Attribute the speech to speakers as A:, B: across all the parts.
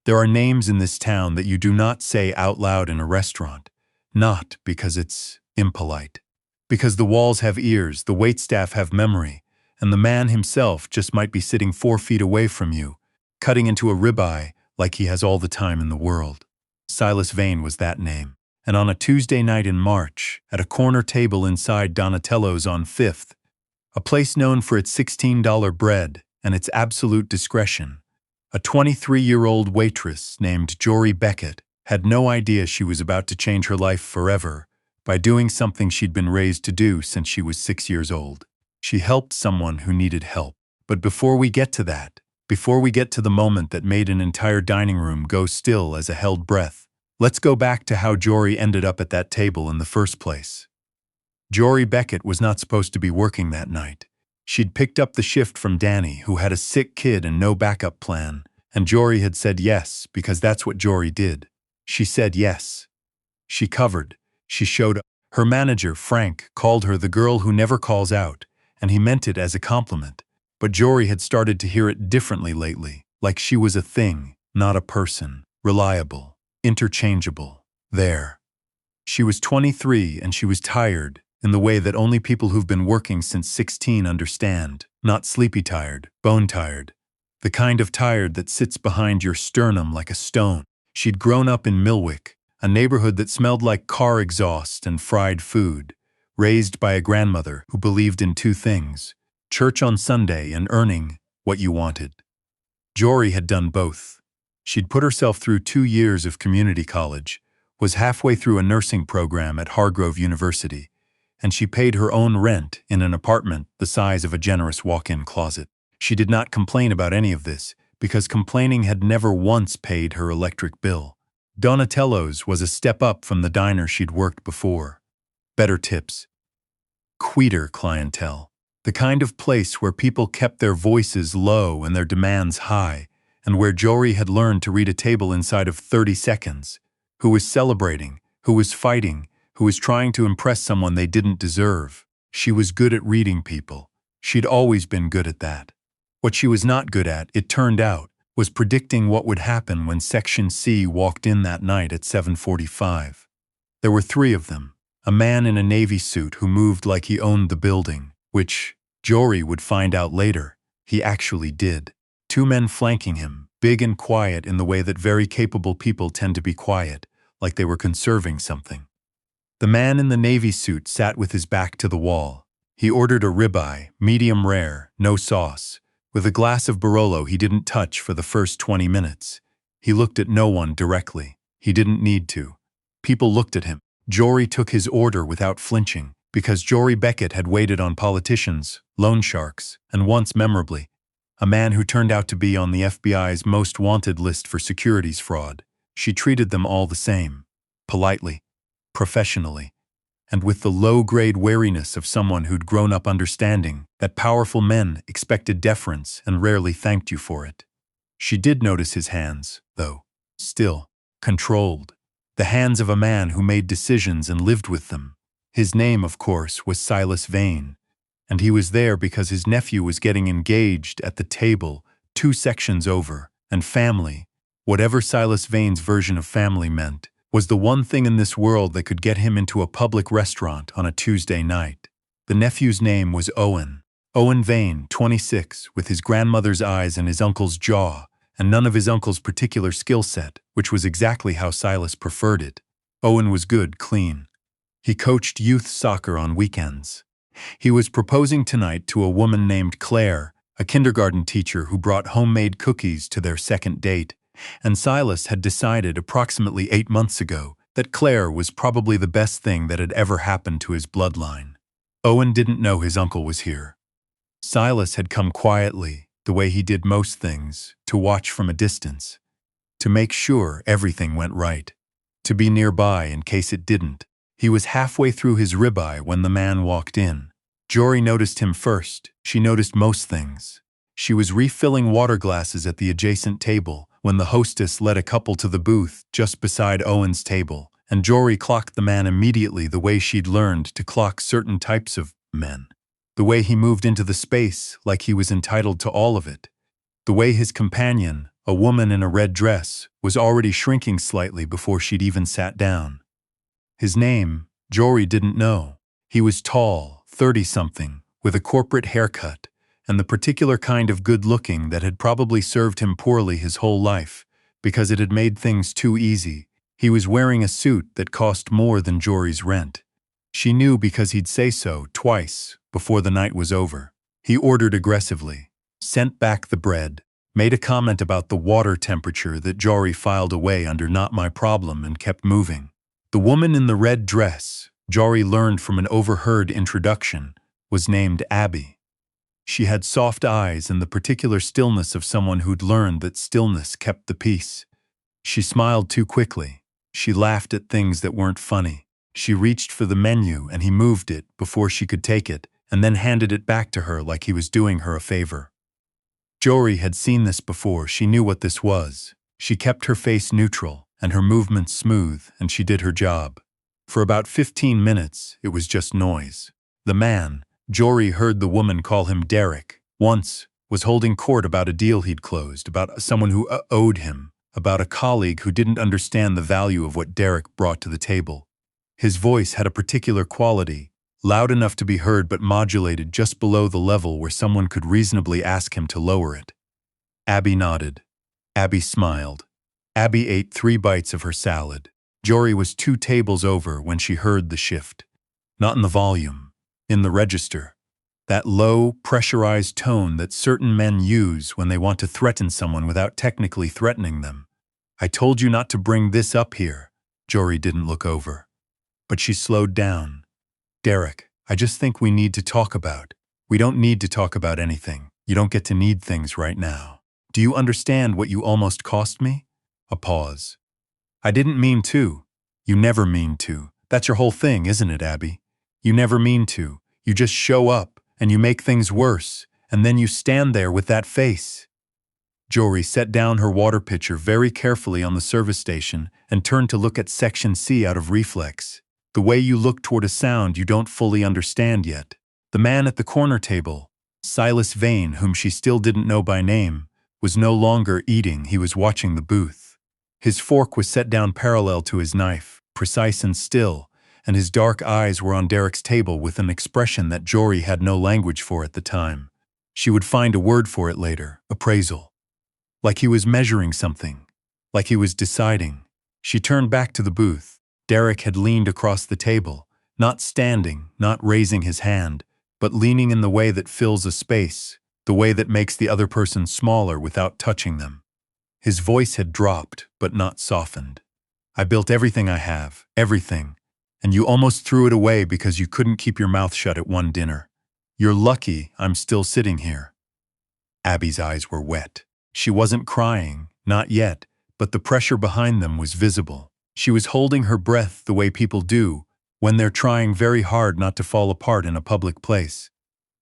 A: There are names in this town that you do not say out loud in a restaurant, not because it's impolite. Because the walls have ears, the waitstaff have memory, and the man himself just might be sitting 4 feet away from you, cutting into a ribeye like he has all the time in the world. Silas Vane was that name. And on a Tuesday night in March, at a corner table inside Donatello's on 5th, a place known for its $16 bread and its absolute discretion, a 23-year-old waitress named Jory Beckett had no idea she was about to change her life forever by doing something she'd been raised to do since she was 6 years old. She helped someone who needed help. But before we get to that, before we get to the moment that made an entire dining room go still as a held breath, let's go back to how Jory ended up at that table in the first place. Jory Beckett was not supposed to be working that night. She'd picked up the shift from Danny, who had a sick kid and no backup plan, and Jory had said yes because that's what Jory did. She said yes. She covered. She showed up. Her manager, Frank, called her the girl who never calls out, and he meant it as a compliment. But Jory had started to hear it differently lately, like she was a thing, not a person, reliable, interchangeable, there. She was 23 and she was tired, in the way that only people who've been working since 16 understand, not sleepy tired, bone tired, the kind of tired that sits behind your sternum like a stone. She'd grown up in Milwick, a neighborhood that smelled like car exhaust and fried food, raised by a grandmother who believed in two things: church on Sunday and earning what you wanted. Jory had done both. She'd put herself through 2 years of community college, was halfway through a nursing program at Hargrove University, and she paid her own rent in an apartment the size of a generous walk-in closet. She did not complain about any of this, because complaining had never once paid her electric bill. Donatello's was a step up from the diner she'd worked before. Better tips. Quieter clientele. The kind of place where people kept their voices low and their demands high, and where Jory had learned to read a table inside of 30 seconds. Who was celebrating, who was fighting, who was trying to impress someone they didn't deserve. She was good at reading people. She'd always been good at that. What she was not good at, it turned out, was predicting what would happen when Section C walked in that night at 7:45. There were 3 of them. A man in a Navy suit who moved like he owned the building, which, Jory would find out later, he actually did. 2 men flanking him, big and quiet in the way that very capable people tend to be quiet, like they were conserving something. The man in the Navy suit sat with his back to the wall. He ordered a ribeye, medium rare, no sauce, with a glass of Barolo he didn't touch for the first 20 minutes. He looked at no one directly. He didn't need to. People looked at him. Jory took his order without flinching, because Jory Beckett had waited on politicians, loan sharks, and once memorably, a man who turned out to be on the FBI's most wanted list for securities fraud. She treated them all the same, politely, professionally, and with the low-grade wariness of someone who'd grown up understanding that powerful men expected deference and rarely thanked you for it. She did notice his hands, though, still, controlled, the hands of a man who made decisions and lived with them. His name, of course, was Silas Vane, and he was there because his nephew was getting engaged at the table 2 sections over, and family, whatever Silas Vane's version of family meant, was the one thing in this world that could get him into a public restaurant on a Tuesday night. The nephew's name was Owen. Owen Vane, 26, with his grandmother's eyes and his uncle's jaw, and none of his uncle's particular skill set, which was exactly how Silas preferred it. Owen was good, clean. He coached youth soccer on weekends. He was proposing tonight to a woman named Claire, a kindergarten teacher who brought homemade cookies to their second date, and Silas had decided approximately 8 months ago that Claire was probably the best thing that had ever happened to his bloodline. Owen didn't know his uncle was here. Silas had come quietly, the way he did most things, to watch from a distance, to make sure everything went right, to be nearby in case it didn't. He was halfway through his ribeye when the man walked in. Jory noticed him first. She noticed most things. She was refilling water glasses at the adjacent table when the hostess led a couple to the booth just beside Owen's table, and Jory clocked the man immediately the way she'd learned to clock certain types of men. The way he moved into the space like he was entitled to all of it. The way his companion, a woman in a red dress, was already shrinking slightly before she'd even sat down. His name, Jory didn't know. He was tall, 30-something, with a corporate haircut, and the particular kind of good-looking that had probably served him poorly his whole life, because it had made things too easy. He was wearing a suit that cost more than Jory's rent. She knew because he'd say so twice before the night was over. He ordered aggressively, sent back the bread, made a comment about the water temperature that Jory filed away under "not my problem" and kept moving. The woman in the red dress, Jory learned from an overheard introduction, was named Abby. She had soft eyes and the particular stillness of someone who'd learned that stillness kept the peace. She smiled too quickly. She laughed at things that weren't funny. She reached for the menu and he moved it before she could take it, and then handed it back to her like he was doing her a favor. Jory had seen this before. She knew what this was. She kept her face neutral and her movements smooth, and she did her job. For about 15 minutes, it was just noise. The man, Jory heard the woman call him Derek, once, was holding court about a deal he'd closed, about someone who owed him, about a colleague who didn't understand the value of what Derek brought to the table. His voice had a particular quality, loud enough to be heard but modulated just below the level where someone could reasonably ask him to lower it. Abby nodded. Abby smiled. Abby ate 3 bites of her salad. Jory was 2 tables over when she heard the shift. Not in the volume, in the register. That low, pressurized tone that certain men use when they want to threaten someone without technically threatening them. "I told you not to bring this up here." Jory didn't look over. But she slowed down. "Derek, I just think we need to talk about. We don't need to talk about anything. You don't get to need things right now. Do you understand what you almost cost me?" A pause. "I didn't mean to." "You never mean to. That's your whole thing, isn't it, Abby? You never mean to. You just show up, and you make things worse, and then you stand there with that face." Jory set down her water pitcher very carefully on the service station and turned to look at Section C out of reflex. The way you look toward a sound you don't fully understand yet. The man at the corner table, Silas Vane, whom she still didn't know by name, was no longer eating. He was watching the booth. His fork was set down parallel to his knife, precise and still, and his dark eyes were on Derek's table with an expression that Jory had no language for at the time. She would find a word for it later: appraisal. Like he was measuring something. Like he was deciding. She turned back to the booth. Derek had leaned across the table, not standing, not raising his hand, but leaning in the way that fills a space, the way that makes the other person smaller without touching them. His voice had dropped, but not softened. "I built everything I have, everything, and you almost threw it away because you couldn't keep your mouth shut at one dinner. You're lucky I'm still sitting here." Abby's eyes were wet. She wasn't crying, not yet, but the pressure behind them was visible. She was holding her breath the way people do when they're trying very hard not to fall apart in a public place.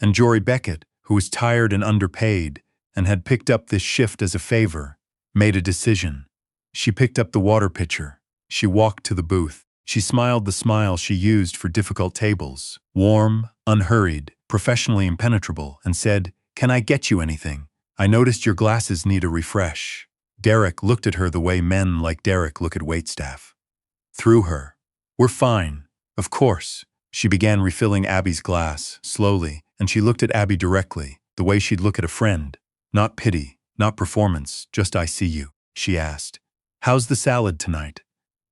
A: And Jory Beckett, who was tired and underpaid and had picked up this shift as a favor, made a decision. She picked up the water pitcher. She walked to the booth. She smiled the smile she used for difficult tables, warm, unhurried, professionally impenetrable, and said, "Can I get you anything? I noticed your glasses need a refresh." Derek looked at her the way men like Derek look at waitstaff. Through her. "We're fine. Of course." She began refilling Abby's glass, slowly, and she looked at Abby directly, the way she'd look at a friend. Not pity, not performance, just "I see you," she asked. "How's the salad tonight?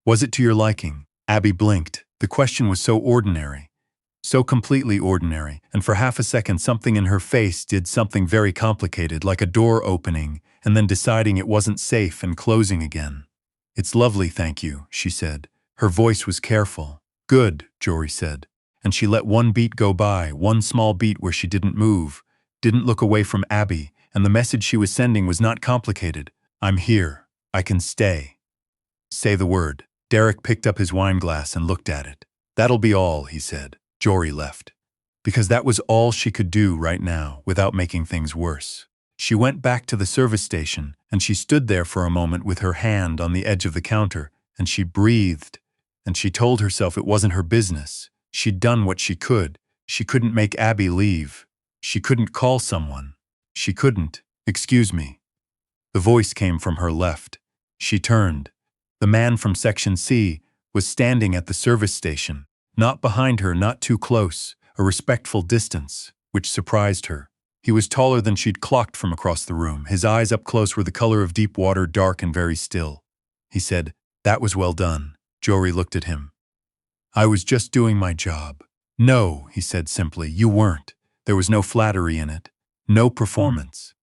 A: Was it to your liking?" Abby blinked. The question was so ordinary, so completely ordinary, and for half a second something in her face did something very complicated, like a door opening and then deciding it wasn't safe and closing again. "It's lovely, thank you," she said. Her voice was careful. "Good," Jory said. And she let one beat go by, one small beat where she didn't move, didn't look away from Abby, and the message she was sending was not complicated. "I'm here. I can stay." "Say the word." Derek picked up his wine glass and looked at it. "That'll be all," he said. Jory left. Because that was all she could do right now without making things worse. She went back to the service station, and she stood there for a moment with her hand on the edge of the counter, and she breathed, and she told herself it wasn't her business. She'd done what she could. She couldn't make Abby leave. She couldn't call someone. She couldn't. "Excuse me." The voice came from her left. She turned. The man from Section C was standing at the service station, not behind her, not too close, a respectful distance, which surprised her. He was taller than she'd clocked from across the room. His eyes up close were the color of deep water, dark and very still. He said, "That was well done." Jory looked at him. "I was just doing my job." "No," he said simply, "you weren't. There was no flattery in it. No performance."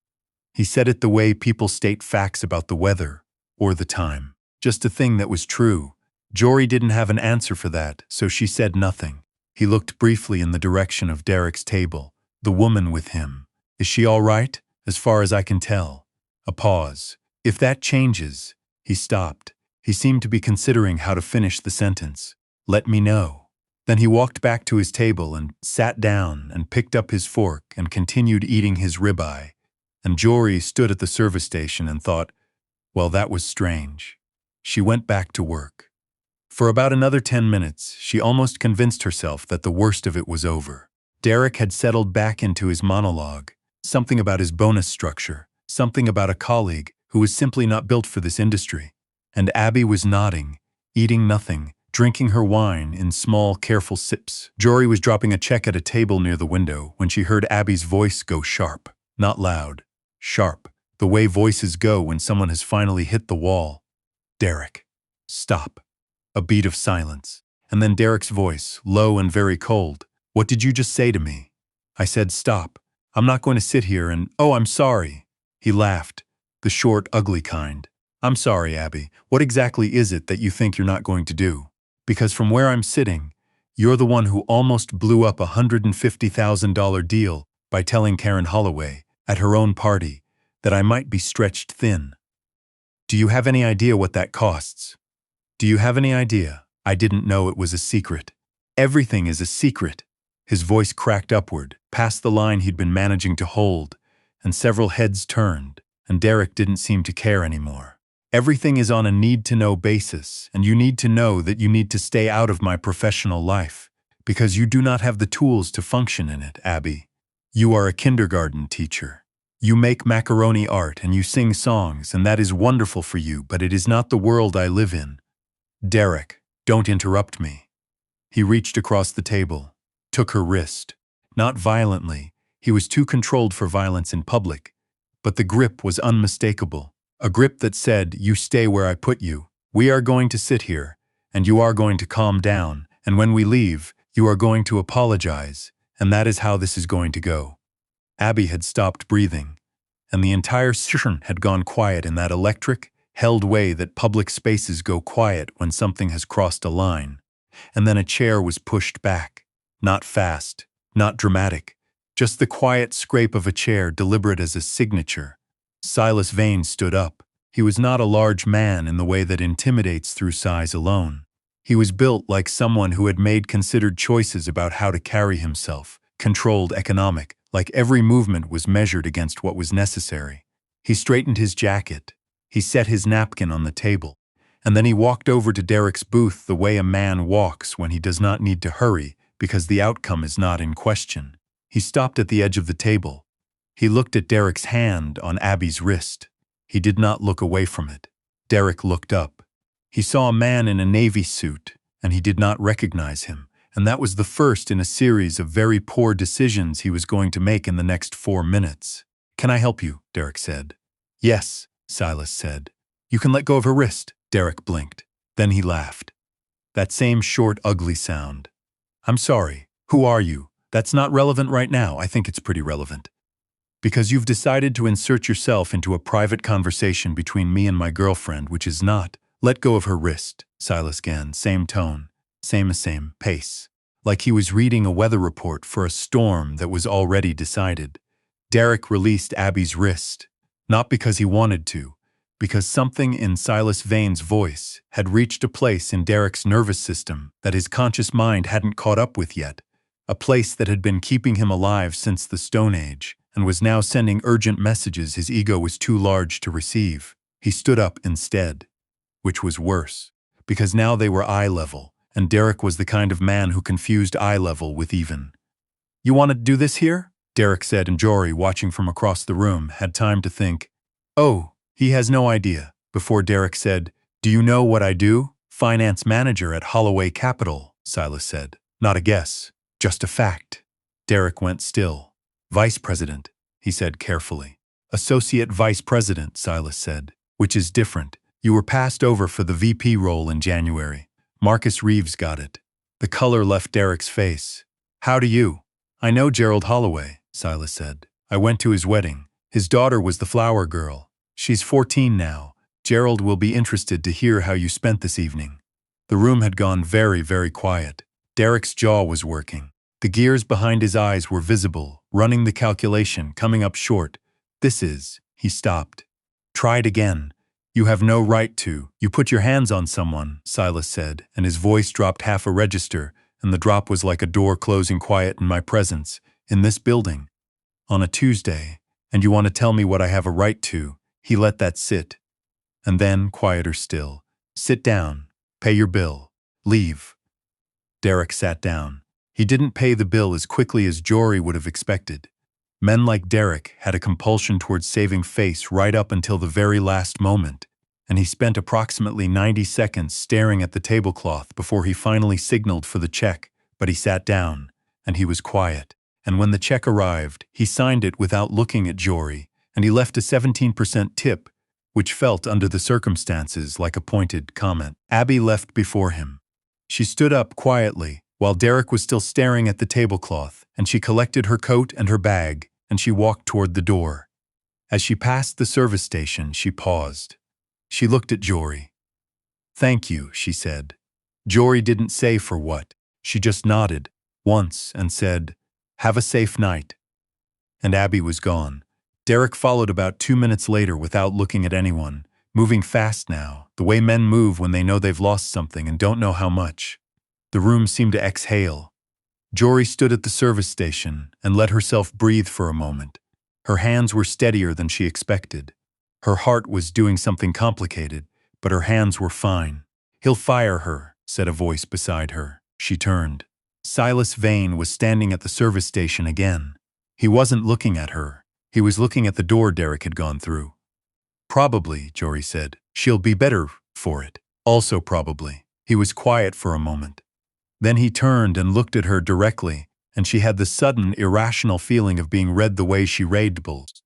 A: He said it the way people state facts about the weather or the time. Just a thing that was true. Jory didn't have an answer for that, so she said nothing. He looked briefly in the direction of Derek's table, the woman with him. "Is she all right? As far as I can tell." A pause. "If that changes..." He stopped. He seemed to be considering how to finish the sentence. "Let me know." Then he walked back to his table and sat down and picked up his fork and continued eating his ribeye. And Jory stood at the service station and thought, well, that was strange. She went back to work. For about another 10 minutes, she almost convinced herself that the worst of it was over. Derek had settled back into his monologue, something about his bonus structure, something about a colleague who was simply not built for this industry. And Abby was nodding, eating nothing, drinking her wine in small, careful sips. Jory was dropping a check at a table near the window when she heard Abby's voice go sharp. Not loud, sharp, the way voices go when someone has finally hit the wall. "Derek, stop." A beat of silence, and then Derek's voice, low and very cold. "What did you just say to me?" "I said stop. I'm not going to sit here and, oh, I'm sorry." He laughed, the short, ugly kind. "I'm sorry, Abby. What exactly is it that you think you're not going to do? Because from where I'm sitting, you're the one who almost blew up a $150,000 deal by telling Karen Holloway, at her own party, that I might be stretched thin. Do you have any idea what that costs? Do you have any idea? I didn't know it was a secret. Everything is a secret." His voice cracked upward, past the line he'd been managing to hold, and several heads turned, and Derek didn't seem to care anymore. "Everything is on a need-to-know basis, and you need to know that you need to stay out of my professional life, because you do not have the tools to function in it, Abby. You are a kindergarten teacher. You make macaroni art and you sing songs, and that is wonderful for you, but it is not the world I live in. Derek, don't interrupt me." He reached across the table, took her wrist. Not violently, he was too controlled for violence in public, but the grip was unmistakable. A grip that said, "You stay where I put you. We are going to sit here, and you are going to calm down, and when we leave, you are going to apologize, and that is how this is going to go." Abby had stopped breathing, and the entire session had gone quiet in that electric, held way that public spaces go quiet when something has crossed a line. And then a chair was pushed back. Not fast, not dramatic, just the quiet scrape of a chair, deliberate as a signature. Silas Vane stood up. He was not a large man in the way that intimidates through size alone. He was built like someone who had made considered choices about how to carry himself, controlled, economic, like every movement was measured against what was necessary. He straightened his jacket. He set his napkin on the table. And then he walked over to Derek's booth the way a man walks when he does not need to hurry because the outcome is not in question. He stopped at the edge of the table. He looked at Derek's hand on Abby's wrist. He did not look away from it. Derek looked up. He saw a man in a navy suit, and he did not recognize him, and that was the first in a series of very poor decisions he was going to make in the next 4 minutes. "Can I help you?" Derek said. "Yes," Silas said. "You can let go of her wrist." Derek blinked. Then he laughed. That same short, ugly sound. "I'm sorry. Who are you? That's not relevant right now. I think it's pretty relevant. Because you've decided to insert yourself into a private conversation between me and my girlfriend, which is not..." "Let go of her wrist," Silas began, same tone, same pace, like he was reading a weather report for a storm that was already decided. Derek released Abby's wrist, not because he wanted to, because something in Silas Vane's voice had reached a place in Derek's nervous system that his conscious mind hadn't caught up with yet, a place that had been keeping him alive since the Stone Age and was now sending urgent messages his ego was too large to receive. He stood up instead, which was worse, because now they were eye level, and Derek was the kind of man who confused eye level with even. "You want to do this here?" Derek said, and Jory, watching from across the room, had time to think, "Oh, He has no idea. Before Derek said, "Do you know what I do?" "Finance manager at Holloway Capital," Silas said. "Not a guess, just a fact." Derek went still. "Vice president," he said carefully. "Associate vice president," Silas said, "which is different. You were passed over for the VP role in January. Marcus Reeves got it." The color left Derek's face. "How do you?" "I know Gerald Holloway," Silas said. "I went to his wedding. His daughter was the flower girl. She's 14 now. Gerald will be interested to hear how you spent this evening." The room had gone very, very quiet. Derek's jaw was working. The gears behind his eyes were visible, running the calculation, coming up short. He stopped. "Try it again. You have no right to. You put your hands on someone," Silas said, and his voice dropped half a register, and the drop was like a door closing quiet in my presence, in this building. "On a Tuesday, and you want to tell me what I have a right to." He let that sit. And then, quieter still, "Sit down, pay your bill, leave." Derek sat down. He didn't pay the bill as quickly as Jory would have expected. Men like Derek had a compulsion towards saving face right up until the very last moment, and he spent approximately 90 seconds staring at the tablecloth before he finally signaled for the check, but he sat down, and he was quiet. And when the check arrived, he signed it without looking at Jory, and he left a 17% tip, which felt under the circumstances like a pointed comment. Abby left before him. She stood up quietly, while Derek was still staring at the tablecloth, and she collected her coat and her bag, and she walked toward the door. As she passed the service station, she paused. She looked at Jory. "Thank you," she said. Jory didn't say for what. She just nodded, once, and said, "Have a safe night." And Abby was gone. Derek followed about 2 minutes later without looking at anyone, moving fast now, the way men move when they know they've lost something and don't know how much. The room seemed to exhale. Jory stood at the service station and let herself breathe for a moment. Her hands were steadier than she expected. Her heart was doing something complicated, but her hands were fine. "He'll fire her," said a voice beside her. She turned. Silas Vane was standing at the service station again. He wasn't looking at her. He was looking at the door Derek had gone through. "Probably," Jory said. "She'll be better for it." "Also probably." He was quiet for a moment. Then he turned and looked at her directly, and she had the sudden, irrational feeling of being read the way she read bulls.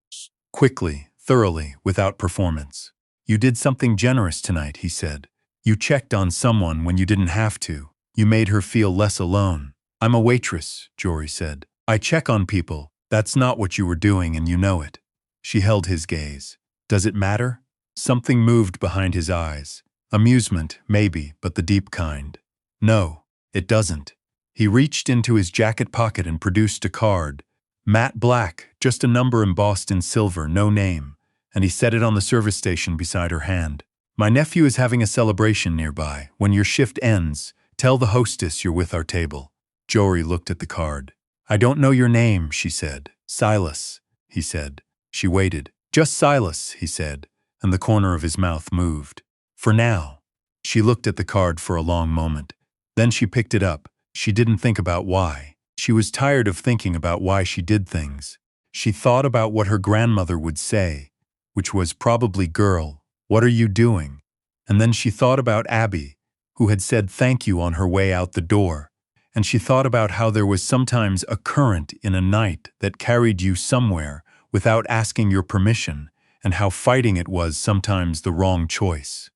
A: Quickly, thoroughly, without performance. "You did something generous tonight," he said. "You checked on someone when you didn't have to. You made her feel less alone." "I'm a waitress," Jory said. "I check on people. That's not what you were doing, and you know it." She held his gaze. "Does it matter?" Something moved behind his eyes. Amusement, maybe, but the deep kind. "No, it doesn't." He reached into his jacket pocket and produced a card. Matte black, just a number embossed in silver, no name, and he set it on the service station beside her hand. "My nephew is having a celebration nearby. When your shift ends, tell the hostess you're with our table." Jory looked at the card. "I don't know your name," she said. "Silas," he said. She waited. "Just Silas," he said, and the corner of his mouth moved. "For now." She looked at the card for a long moment. Then she picked it up. She didn't think about why. She was tired of thinking about why she did things. She thought about what her grandmother would say, which was probably, "Girl, what are you doing?" And then she thought about Abby, who had said thank you on her way out the door. And she thought about how there was sometimes a current in a night that carried you somewhere without asking your permission, and how fighting it was sometimes the wrong choice.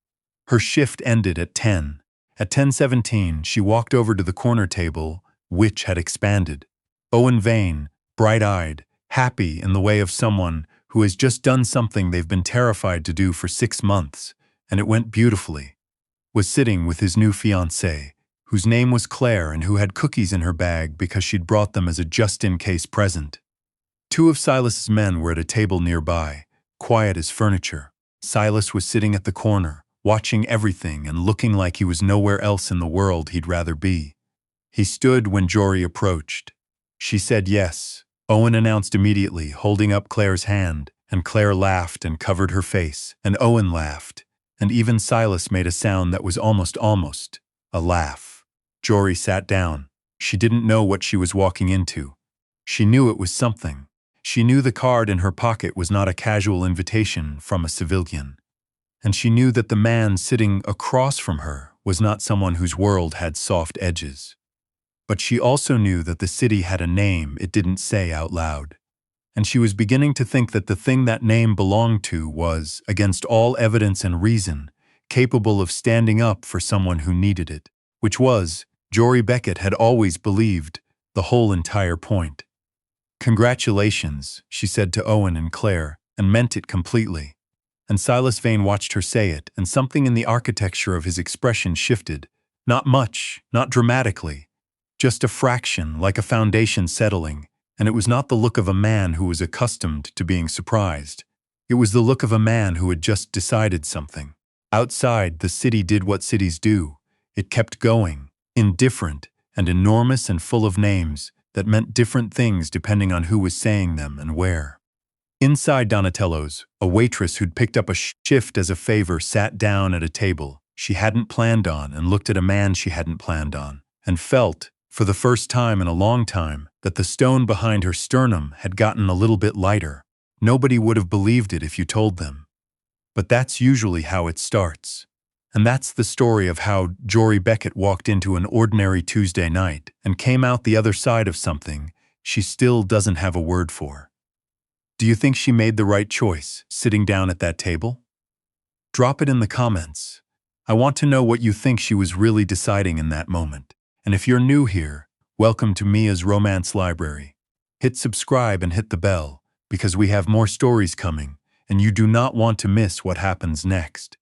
A: Her shift ended at 10. At 10:17, she walked over to the corner table, which had expanded. Owen Vane, bright-eyed, happy in the way of someone who has just done something they've been terrified to do for 6 months, and it went beautifully, was sitting with his new fiancée, whose name was Claire and who had cookies in her bag because she'd brought them as a just-in-case present. 2 of Silas's men were at a table nearby, quiet as furniture. Silas was sitting at the corner, watching everything and looking like he was nowhere else in the world he'd rather be. He stood when Jory approached. She said yes. Owen announced immediately, holding up Claire's hand, and Claire laughed and covered her face, and Owen laughed, and even Silas made a sound that was almost a laugh. Jory sat down. She didn't know what she was walking into. She knew it was something. She knew the card in her pocket was not a casual invitation from a civilian. And she knew that the man sitting across from her was not someone whose world had soft edges. But she also knew that the city had a name it didn't say out loud. And she was beginning to think that the thing that name belonged to was, against all evidence and reason, capable of standing up for someone who needed it, which was, Jory Beckett had always believed, the whole entire point. "Congratulations," she said to Owen and Claire, and meant it completely. And Silas Vane watched her say it, and something in the architecture of his expression shifted. Not much, not dramatically. Just a fraction, like a foundation settling, and it was not the look of a man who was accustomed to being surprised. It was the look of a man who had just decided something. Outside, the city did what cities do. It kept going, indifferent and enormous and full of names that meant different things depending on who was saying them and where. Inside Donatello's, a waitress who'd picked up a shift as a favor sat down at a table she hadn't planned on and looked at a man she hadn't planned on, and felt, for the first time in a long time, that the stone behind her sternum had gotten a little bit lighter. Nobody would have believed it if you told them. But that's usually how it starts. And that's the story of how Jory Beckett walked into an ordinary Tuesday night and came out the other side of something she still doesn't have a word for. Do you think she made the right choice, sitting down at that table? Drop it in the comments. I want to know what you think she was really deciding in that moment. And if you're new here, welcome to Mia's Romance Library. Hit subscribe and hit the bell, because we have more stories coming, and you do not want to miss what happens next.